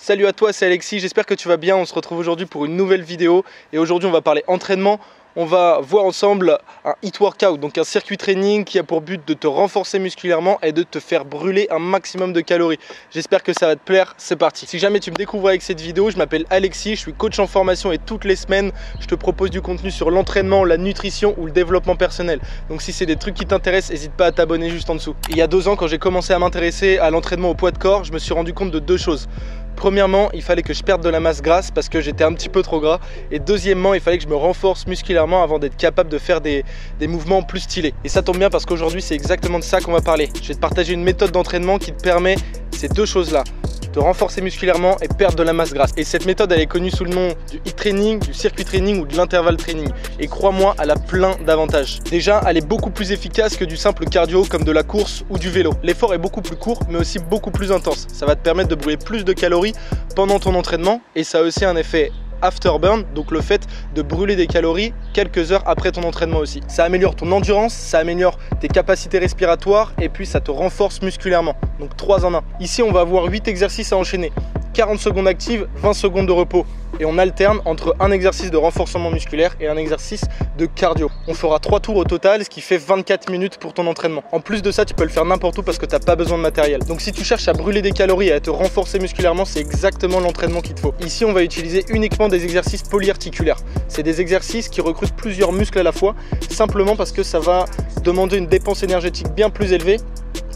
Salut à toi, c'est Alexis, j'espère que tu vas bien. On se retrouve aujourd'hui pour une nouvelle vidéo et aujourd'hui on va parler entraînement. On va voir ensemble un HIIT workout, donc un circuit training qui a pour but de te renforcer musculairement et de te faire brûler un maximum de calories. J'espère que ça va te plaire, c'est parti. Si jamais tu me découvres avec cette vidéo, je m'appelle Alexis, je suis coach en formation et toutes les semaines je te propose du contenu sur l'entraînement, la nutrition ou le développement personnel. Donc si c'est des trucs qui t'intéressent, n'hésite pas à t'abonner juste en dessous. Il y a 2 ans, quand j'ai commencé à m'intéresser à l'entraînement au poids de corps, je me suis rendu compte de 2 choses. Premièrement, il fallait que je perde de la masse grasse parce que j'étais un petit peu trop gras. Et deuxièmement, il fallait que je me renforce musculairement avant d'être capable de faire des mouvements plus stylés. Et ça tombe bien parce qu'aujourd'hui, c'est exactement de ça qu'on va parler. Je vais te partager une méthode d'entraînement qui te permet ces 2 choses-là. De renforcer musculairement et perdre de la masse grasse. Et cette méthode, elle est connue sous le nom du HIIT training, du circuit training ou de l'intervalle training. Et crois-moi, elle a plein d'avantages. Déjà, elle est beaucoup plus efficace que du simple cardio comme de la course ou du vélo. L'effort est beaucoup plus court, mais aussi beaucoup plus intense. Ça va te permettre de brûler plus de calories pendant ton entraînement et ça a aussi un effet afterburn, donc le fait de brûler des calories quelques heures après ton entraînement aussi. Ça améliore ton endurance, ça améliore tes capacités respiratoires et puis ça te renforce musculairement. Donc 3 en 1. Ici, on va avoir 8 exercices à enchaîner. 40 secondes actives, 20 secondes de repos. Et on alterne entre un exercice de renforcement musculaire et un exercice de cardio. On fera 3 tours au total, ce qui fait 24 minutes pour ton entraînement. En plus de ça, tu peux le faire n'importe où parce que tu n'as pas besoin de matériel. Donc si tu cherches à brûler des calories et à te renforcer musculairement, c'est exactement l'entraînement qu'il te faut. Ici, on va utiliser uniquement des exercices polyarticulaires. C'est des exercices qui recrutent plusieurs muscles à la fois, simplement parce que ça va demander une dépense énergétique bien plus élevée.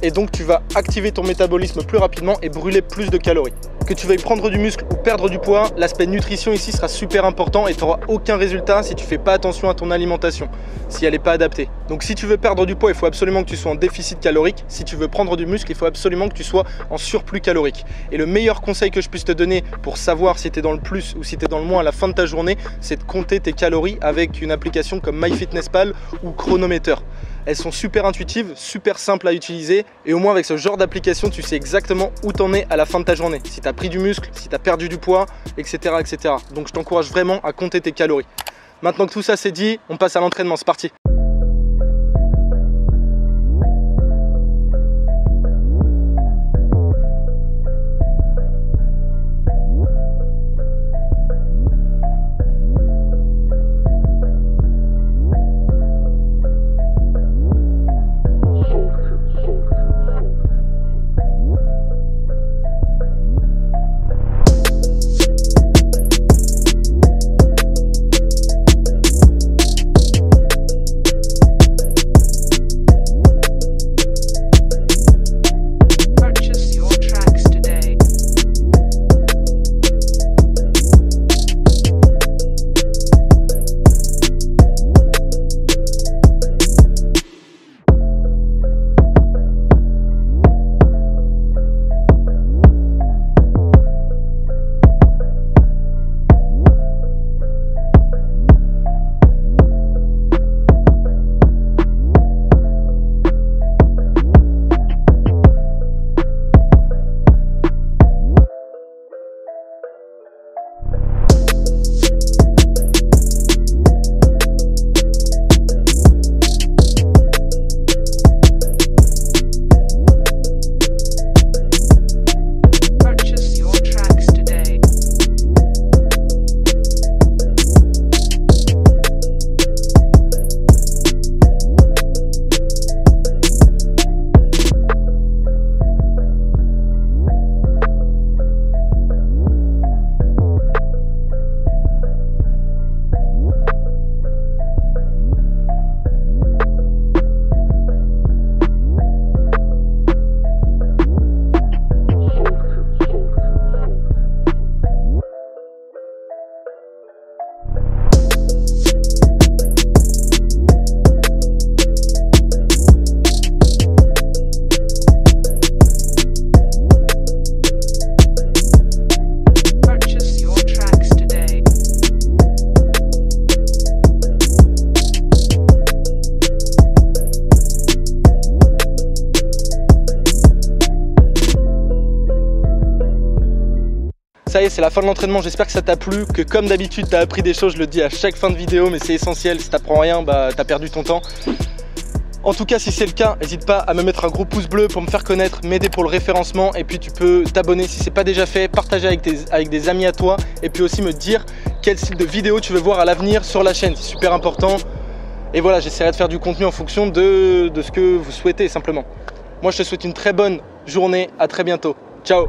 Et donc tu vas activer ton métabolisme plus rapidement et brûler plus de calories. Que tu veuilles prendre du muscle ou perdre du poids, l'aspect nutrition ici sera super important et tu n'auras aucun résultat si tu ne fais pas attention à ton alimentation, si elle n'est pas adaptée. Donc si tu veux perdre du poids, il faut absolument que tu sois en déficit calorique. Si tu veux prendre du muscle, il faut absolument que tu sois en surplus calorique. Et le meilleur conseil que je puisse te donner pour savoir si tu es dans le plus ou si tu es dans le moins à la fin de ta journée, c'est de compter tes calories avec une application comme MyFitnessPal ou Chronometer. Elles sont super intuitives, super simples à utiliser et au moins avec ce genre d'application, tu sais exactement où t'en es à la fin de ta journée. Si tu as pris du muscle, si tu as perdu du poids, etc., etc. Donc je t'encourage vraiment à compter tes calories. Maintenant que tout ça c'est dit, on passe à l'entraînement, c'est parti. Ça y est, c'est la fin de l'entraînement, j'espère que ça t'a plu, que comme d'habitude t'as appris des choses, je le dis à chaque fin de vidéo, mais c'est essentiel, si t'apprends rien, bah t'as perdu ton temps. En tout cas, si c'est le cas, n'hésite pas à me mettre un gros pouce bleu pour me faire connaître, m'aider pour le référencement. Et puis tu peux t'abonner si ce n'est pas déjà fait, partager avec des amis à toi. Et puis aussi me dire quel style de vidéo tu veux voir à l'avenir sur la chaîne. C'est super important. Et voilà, j'essaierai de faire du contenu en fonction de ce que vous souhaitez simplement. Moi, je te souhaite une très bonne journée. À très bientôt. Ciao.